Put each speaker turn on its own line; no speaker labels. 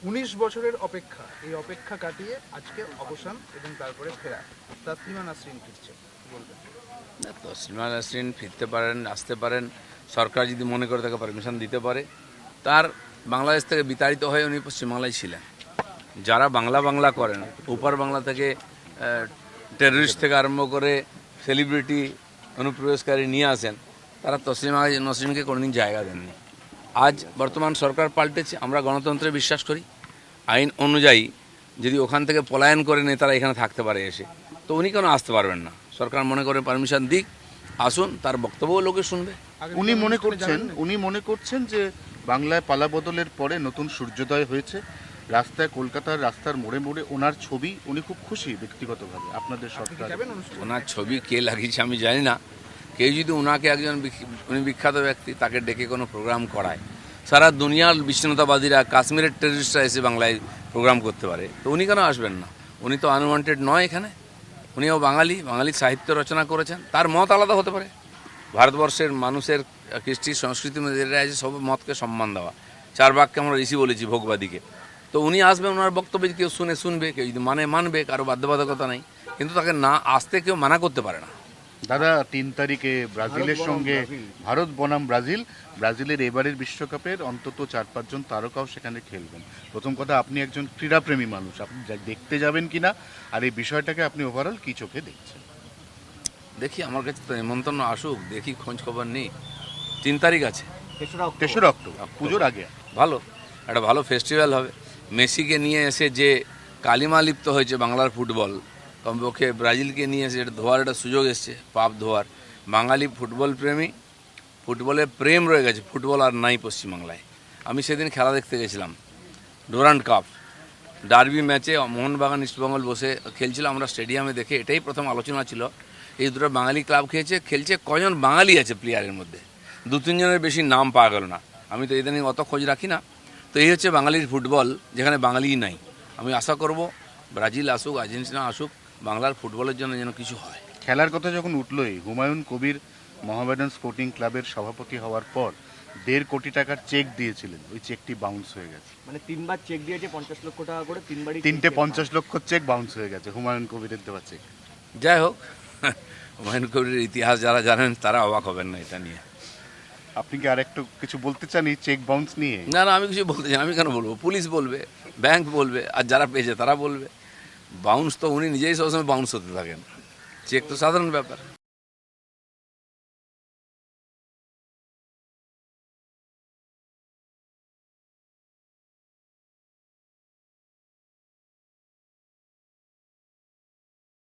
19 বছরের অপেক্ষা, এই অপেক্ষা কাটিয়ে আজকে অবসান এবং তারপরে ফেরা। তাসলিমা নাসরিন ফিরছে, কি বলবেন?
না, তসলিমা নাসরিন ফিরতে পারেন, আসতে পারেন, সরকার যদি মনে করে তাকে পারমিশন দিতে পারে। তার বাংলাদেশ থেকে বিতাড়িত হয়ে উনি পশ্চিমবাংলায় ছিলেন। যারা বাংলা বাংলা করেন, ওপার বাংলা থেকে টেররিস্ট থেকে আরম্ভ করে সেলিব্রিটি অনুপ্রবেশকারী নিয়ে আসেন, তারা তসলিমা নাসরিনকে কোনোদিন জায়গা দেননি। আজ বর্তমান সরকার পাল্টেছে, আমরা গণতন্ত্রে বিশ্বাস করি। আইন অনুযায়ী যদি ওখান থেকে পলায়ন করে নেতারা এখানে থাকতে পারে এসে, তো উনি কেন আসতে পারবেন না? সরকার মনে করে পারমিশন দিক, আসুন, তার বক্তব্যও লোকে শুনবে।
উনি মনে করছেন যে বাংলায় পালাবদলের পরে নতুন সূর্যোদয় হয়েছে। রাস্তায়, কলকাতার রাস্তার মোড়ে মোড়ে ওনার ছবি, উনি খুব খুশি ব্যক্তিগতভাবে। আপনাদের সরকার
ওনার ছবি কে লাগিয়েছে আমি জানি না। কেউ যদি ওনাকে একজন উনি বিখ্যাত ব্যক্তি, তাকে ডেকে কোনো প্রোগ্রাম করায়, সারা দুনিয়ার বিচ্ছিন্নতাবাদীরা, কাশ্মীরের টেররিস্টরা এসে বাংলায় প্রোগ্রাম করতে পারে, তো উনি কেন আসবেন না? উনি তো আনওয়ান্টেড নয় এখানে। উনিও বাঙালি, বাঙালি সাহিত্য রচনা করেছেন, তার মত আলাদা হতে পারে। ভারতবর্ষের মানুষের কৃষ্টি সংস্কৃতির মধ্যে যেটা আছে, সব মতকে সম্মান দেওয়া। চার বাক্যে আমরা ঋষি বলেছি ভোগবাদীকে। তো উনি আসবেন, ওনার বক্তব্য কেউ শুনবে, কেউ যদি মানবে, কারো বাধ্যবাধকতা নেই। কিন্তু তাকে না আসতে কেউ মানা করতে পারে না।
দাদা, 3 তারিখে ব্রাজিলের সঙ্গে, ভারত বনাম ব্রাজিলের এবারের বিশ্বকাপের অন্তত 4-5 জন তারকাও সেখানে খেলবেন। প্রথম কথা, আপনি একজন ক্রীড়াপ্রেমী মানুষ, আপনি দেখতে যাবেন কিনা, আর এই বিষয়টাকে আপনি ওভারঅল কি চোখে দেখছেন?
দেখি, আমার কাছে তো নিমন্ত্রণ আসুক, দেখি, খোঁজ খবর নেই। 3 তারিখ আছে,
3রা অক্টোবর, পুজোর আগে।
ভালো, একটা ভালো ফেস্টিভ্যাল হবে। মেসিকে নিয়ে এসে যে কালিমা লিপ্ত হয়েছে বাংলার ফুটবল, কমপক্ষে ব্রাজিলকে নিয়ে এসে এটা ধোয়ার একটা সুযোগ এসছে, পাপ ধোয়ার। বাঙালি ফুটবল প্রেমী, ফুটবলের প্রেম রয়ে গেছে, ফুটবল আর নাই পশ্চিমবাংলায়। আমি সেদিন খেলা দেখতে গেছিলাম, ডুরান্ড কাপ ডার্বি ম্যাচে মোহনবাগান ইস্টবেঙ্গল বসে খেলছিল। আমরা স্টেডিয়ামে দেখে এটাই প্রথম আলোচনা ছিল, এই দুটো বাঙালি ক্লাব খেলছে, কজন বাঙালি আছে প্লেয়ারের মধ্যে? 2-3 জনের বেশি নাম পাওয়া গেল না। আমি তো এদের নিয়ে অত খোঁজ রাখি না। তো এই হচ্ছে বাঙালির ফুটবল, যেখানে বাঙালিই নাই। আমি আশা করব ব্রাজিল আসুক, আর্জেন্টিনা আসুক, বাংলার ফুটবলের জন্য যেন কিছু হয়।
খেলার কথা যখন উঠলই, হুমায়ুন কবির মোহামেডান স্পোর্টিং ক্লাবের সভাপতি হওয়ার পর 1.5 কোটি টাকার চেক দিয়েছিলেন, ওই চেকটি বাউন্স হয়ে গেছে।
মানে 3বার চেক দিয়েছে 50 লক্ষ টাকা করে, 3বারই
3টে 50 লক্ষ চেক বাউন্স হয়ে গেছে হুমায়ুন কবিরের দেওয়া চেক।
যাই হোক, হুমায়ুন কবিরের ইতিহাস যারা জানেন তারা অবাক হবেন না এটা নিয়ে।
আপনি কি আর একটু কিছু বলতে চান এই চেক বাউন্স নিয়ে?
না, আমি কিছু বলতে চাই, আমি কেন বলবো? পুলিশ বলবে, ব্যাংক বলবে, আর যারা পেয়েছে তারা বলবে। বাউন্স তো উনি নিজেই সবসময় বাউন্স হতে থাকেন, চেক তো সাধারণ ব্যাপার।